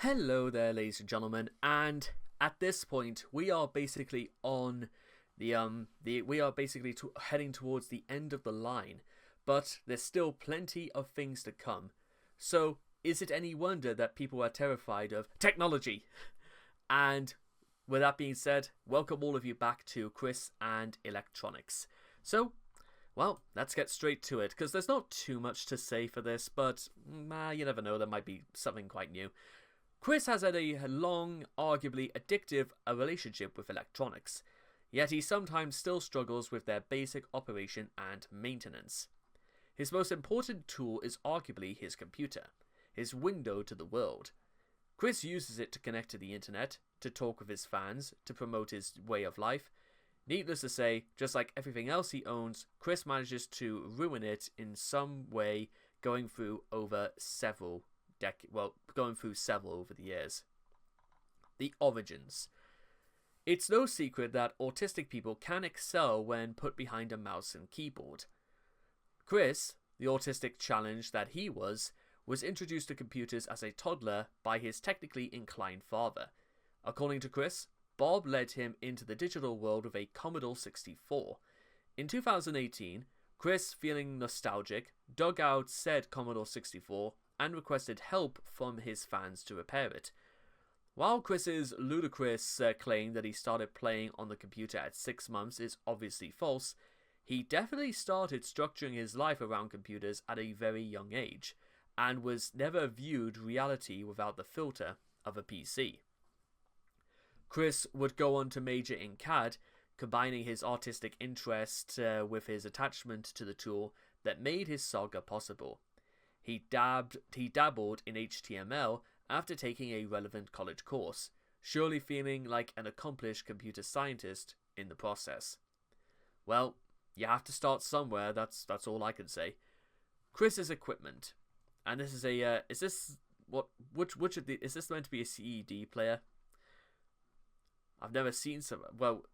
Hello there, ladies and gentlemen, and at this point we are basically on heading towards the end of the line, but there's still plenty of things to come. So, is it any wonder that people are terrified of technology? And with that being said, welcome all of you back to Chris and Electronics. So, well, let's get straight to it, because there's not too much to say for this, but you never know, there might be something quite new. Chris has had a long, arguably addictive relationship with electronics, yet he sometimes still struggles with their basic operation and maintenance. His most important tool is arguably his computer, his window to the world. Chris uses it to connect to the internet, to talk with his fans, to promote his way of life. Needless to say, just like everything else he owns, Chris manages to ruin it in some way, going through several over the years. The origins. It's no secret that autistic people can excel when put behind a mouse and keyboard. Chris, the autistic challenge that he was introduced to computers as a toddler by his technically inclined father. According to Chris, Bob led him into the digital world with a Commodore 64. In 2018, Chris, feeling nostalgic, dug out said Commodore 64 and requested help from his fans to repair it. While Chris's ludicrous claim that he started playing on the computer at 6 months is obviously false, he definitely started structuring his life around computers at a very young age, and was never viewed reality without the filter of a PC. Chris would go on to major in CAD, combining his artistic interest with his attachment to the tool that made his saga possible. He dabbled in HTML after taking a relevant college course, surely feeling like an accomplished computer scientist in the process. Well, you have to start somewhere, that's all I can say. Chris's equipment. And this is is this meant to be a CED player? I've never seen some. Well,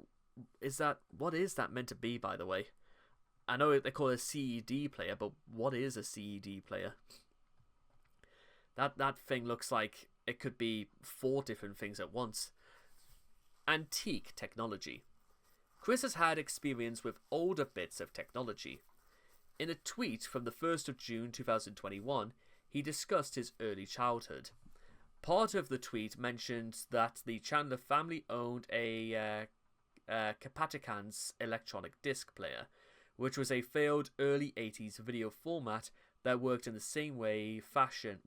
what is that meant to be, by the way? I know they call it a CED player, but what is a CED player? That thing looks like it could be 4 different things at once. Antique technology. Chris has had experience with older bits of technology. In a tweet from the 1st of June 2021, he discussed his early childhood. Part of the tweet mentioned that the Chandler family owned a Capaticans electronic disc player, which was a failed early 80s video format that worked in the similar fashion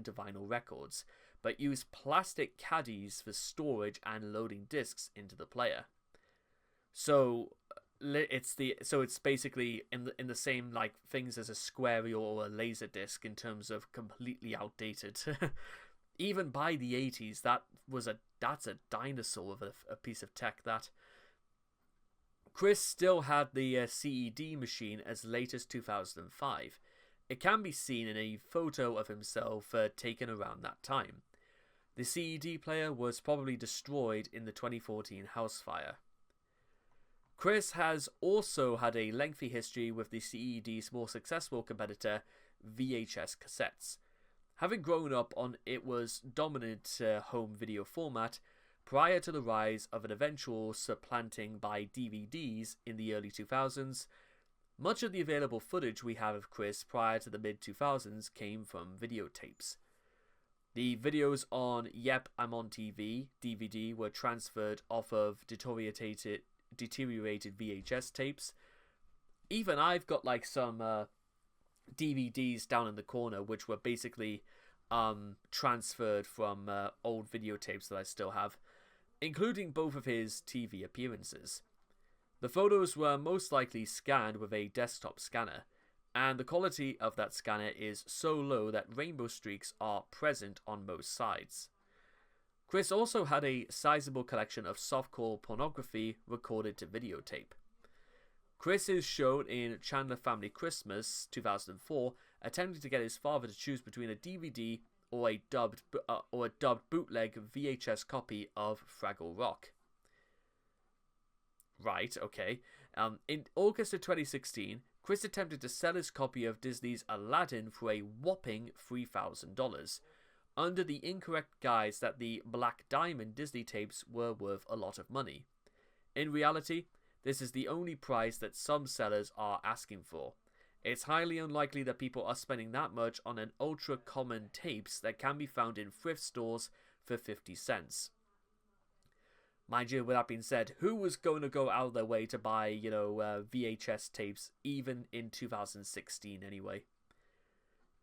to vinyl records, but used plastic caddies for storage and loading discs into the player. So it's basically in the same like things as a square or a laser disc in terms of completely outdated. Even by the 80s, that's a dinosaur of a piece of tech. That Chris still had the CED machine as late as 2005. It can be seen in a photo of himself taken around that time. The CED player was probably destroyed in the 2014 house fire. Chris has also had a lengthy history with the CED's more successful competitor, VHS cassettes. Having grown up on it was dominant home video format prior to the rise of an eventual supplanting by DVDs in the early 2000s, much of the available footage we have of Chris prior to the mid-2000s came from videotapes. The videos on Yep, I'm on TV DVD were transferred off of deteriorated VHS tapes. Even I've got like some DVDs down in the corner which were basically transferred from old videotapes that I still have, including both of his TV appearances. The photos were most likely scanned with a desktop scanner, and the quality of that scanner is so low that rainbow streaks are present on most sides. Chris also had a sizable collection of softcore pornography recorded to videotape. Chris is shown in Chandler Family Christmas 2004 attempting to get his father to choose between a DVD or a dubbed bootleg VHS copy of Fraggle Rock. Right, okay. In August of 2016, Chris attempted to sell his copy of Disney's Aladdin for a whopping $3,000, under the incorrect guise that the Black Diamond Disney tapes were worth a lot of money. In reality, this is the only price that some sellers are asking for. It's highly unlikely that people are spending that much on an ultra-common tapes that can be found in thrift stores for 50 cents. Mind you, with that being said, who was going to go out of their way to buy, VHS tapes even in 2016 anyway?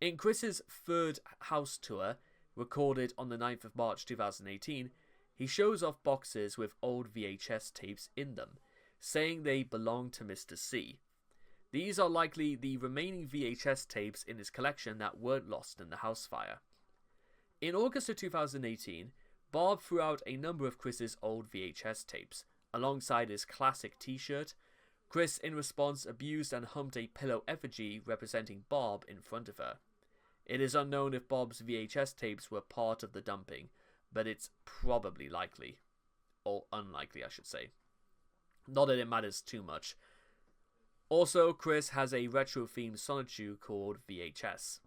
In Chris's third house tour, recorded on the 9th of March 2018, he shows off boxes with old VHS tapes in them, saying they belong to Mr. C. These are likely the remaining VHS tapes in his collection that weren't lost in the house fire. In August of 2018, Bob threw out a number of Chris's old VHS tapes, alongside his classic t-shirt. Chris, in response, abused and humped a pillow effigy representing Bob in front of her. It is unknown if Bob's VHS tapes were part of the dumping, but it's probably likely. Or unlikely, I should say. Not that it matters too much. Also, Chris has a retro-themed Sonichu called VHS.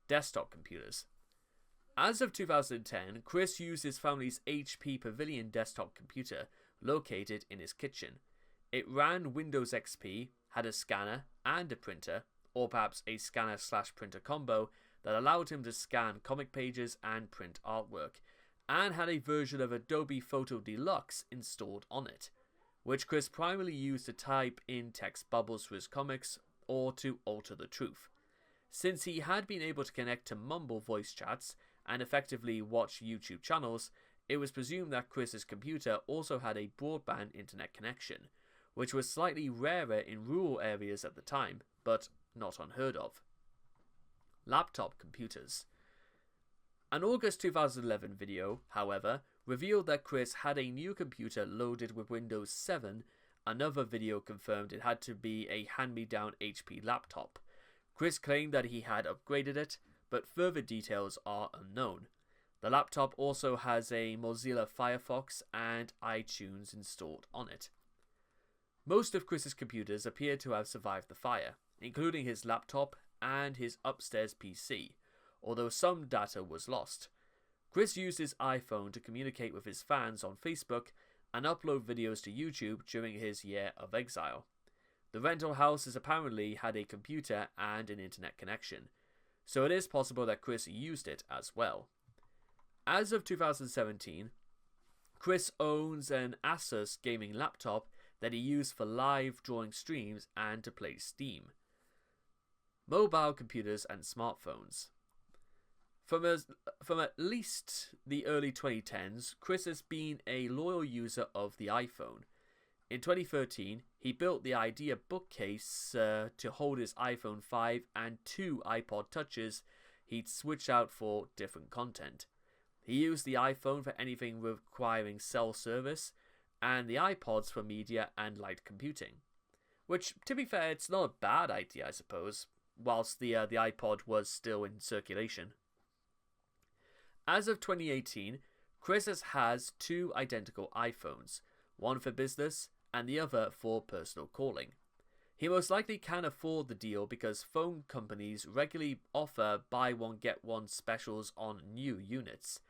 Desktop computers. As of 2010, Chris used his family's HP Pavilion desktop computer located in his kitchen. It ran Windows XP, had a scanner and a printer, or perhaps a scanner/printer combo that allowed him to scan comic pages and print artwork, and had a version of Adobe Photo Deluxe installed on it, which Chris primarily used to type in text bubbles for his comics or to alter the truth. Since he had been able to connect to Mumble voice chats and effectively watch YouTube channels, it was presumed that Chris's computer also had a broadband internet connection, which was slightly rarer in rural areas at the time, but not unheard of. Laptop computers. An August 2011 video, however, revealed that Chris had a new computer loaded with Windows 7. Another video confirmed it had to be a hand-me-down HP laptop. Chris claimed that he had upgraded it, but further details are unknown. The laptop also has a Mozilla Firefox and iTunes installed on it. Most of Chris's computers appear to have survived the fire, including his laptop and his upstairs PC, although some data was lost. Chris used his iPhone to communicate with his fans on Facebook and upload videos to YouTube during his year of exile. The rental house has apparently had a computer and an internet connection, so it is possible that Chris used it as well. As of 2017, Chris owns an Asus gaming laptop that he used for live drawing streams and to play Steam. Mobile computers and smartphones. From at least the early 2010s, Chris has been a loyal user of the iPhone. In 2013, he built the Idea bookcase to hold his iPhone 5 and 2 iPod Touches he'd switch out for different content. He used the iPhone for anything requiring cell service, and the iPods for media and light computing. Which, to be fair, it's not a bad idea, I suppose, whilst the iPod was still in circulation. As of 2018, Chris has 2 identical iPhones, one for business and the other for personal calling. He most likely can afford the deal because phone companies regularly offer buy one get one specials on new units.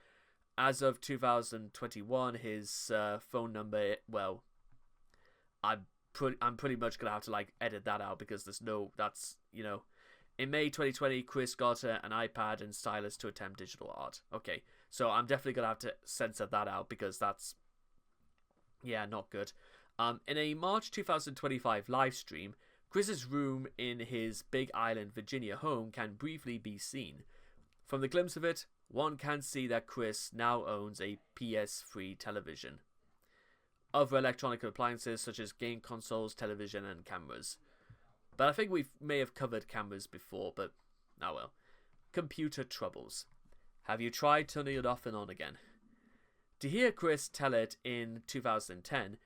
As of 2021, his phone number, well, I'm pretty much gonna have to edit that out because in May 2020, Chris got an iPad and stylus to attempt digital art. Okay, so I'm definitely gonna have to censor that out because that's, not good. In a March 2025 live stream, Chris's room in his Big Island, Virginia home can briefly be seen. From the glimpse of it, one can see that Chris now owns a PS3 television. Other electronic appliances such as game consoles, television, and cameras. But I think we may have covered cameras before, but oh well. Computer troubles. Have you tried turning it off and on again? To hear Chris tell it in 2010,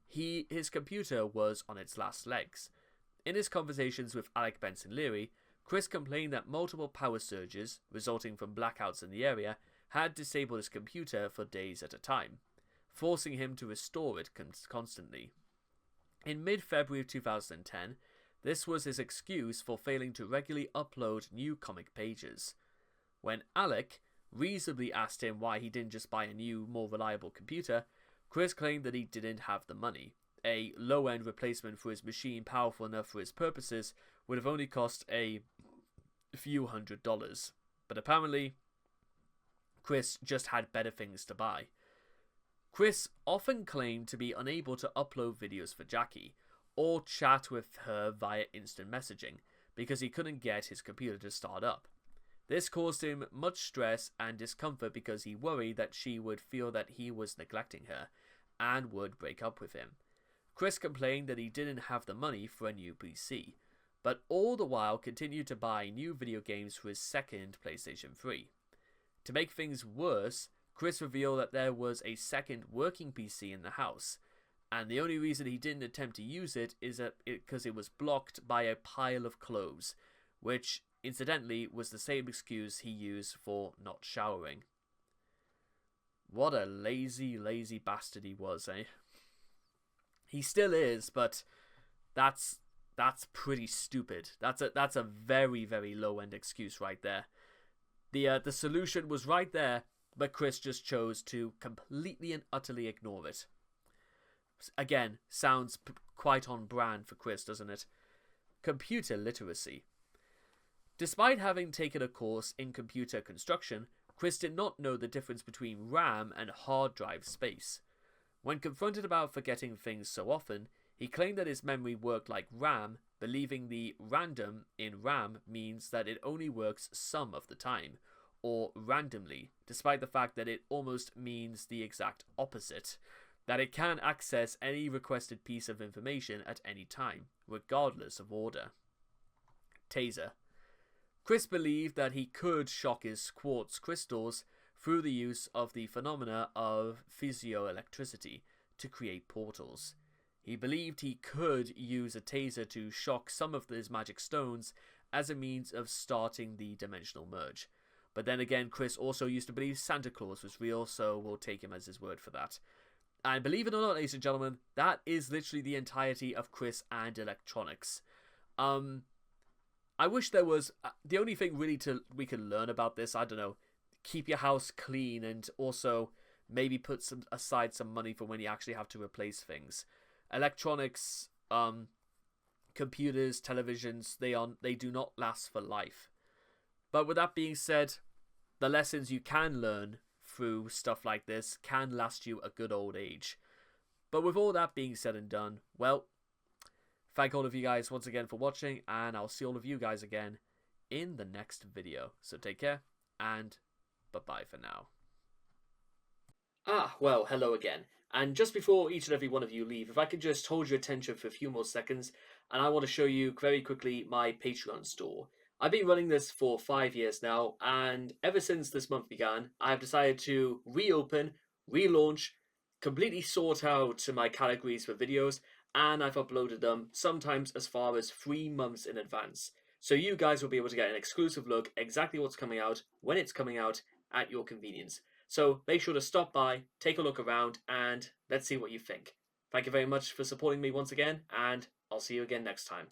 his computer was on its last legs. In his conversations with Alec Benson Leary, Chris complained that multiple power surges, resulting from blackouts in the area, had disabled his computer for days at a time, forcing him to restore it constantly. In mid-February of 2010, this was his excuse for failing to regularly upload new comic pages. When Alec, reasonably asked him why he didn't just buy a new, more reliable computer, Chris claimed that he didn't have the money. A low-end replacement for his machine powerful enough for his purposes would have only cost a few $100s. But apparently, Chris just had better things to buy. Chris often claimed to be unable to upload videos for Jackie, or chat with her via instant messaging, because he couldn't get his computer to start up. This caused him much stress and discomfort because he worried that she would feel that he was neglecting her, and would break up with him. Chris complained that he didn't have the money for a new PC, but all the while continued to buy new video games for his second PlayStation 3. To make things worse, Chris revealed that there was a second working PC in the house, and the only reason he didn't attempt to use it is because it was blocked by a pile of clothes, which incidentally was the same excuse he used for not showering. What a lazy, lazy bastard he was, eh? He still is, but that's pretty stupid. That's a very, very low-end excuse right there. The solution was right there, but Chris just chose to completely and utterly ignore it. Again, sounds quite on brand for Chris, doesn't it? Computer literacy. Despite having taken a course in computer construction, Chris did not know the difference between RAM and hard drive space. When confronted about forgetting things so often, he claimed that his memory worked like RAM, believing the random in RAM means that it only works some of the time, or randomly, despite the fact that it almost means the exact opposite, that it can access any requested piece of information at any time, regardless of order. Taser. Chris believed that he could shock his quartz crystals through the use of the phenomena of piezoelectricity to create portals. He believed he could use a taser to shock some of his magic stones as a means of starting the dimensional merge. But then again, Chris also used to believe Santa Claus was real, so we'll take him as his word for that. And believe it or not, ladies and gentlemen, that is literally the entirety of Chris and electronics. I wish there was... the only thing really we can learn about this, I don't know, keep your house clean and also maybe put aside some money for when you actually have to replace things. Electronics, computers, televisions, they do not last for life. But with that being said, the lessons you can learn through stuff like this can last you a good old age. But with all that being said and done, well, thank all of you guys once again for watching, and I'll see all of you guys again in the next video. So take care, and bye-bye for now. Well, hello again. And just before each and every one of you leave, if I could just hold your attention for a few more seconds, and I want to show you very quickly my Patreon store. I've been running this for 5 years now, and ever since this month began, I have decided to reopen, relaunch, completely sort out my categories for videos, and I've uploaded them sometimes as far as 3 months in advance. So you guys will be able to get an exclusive look exactly what's coming out, when it's coming out, at your convenience. So make sure to stop by, take a look around, and let's see what you think. Thank you very much for supporting me once again, and I'll see you again next time.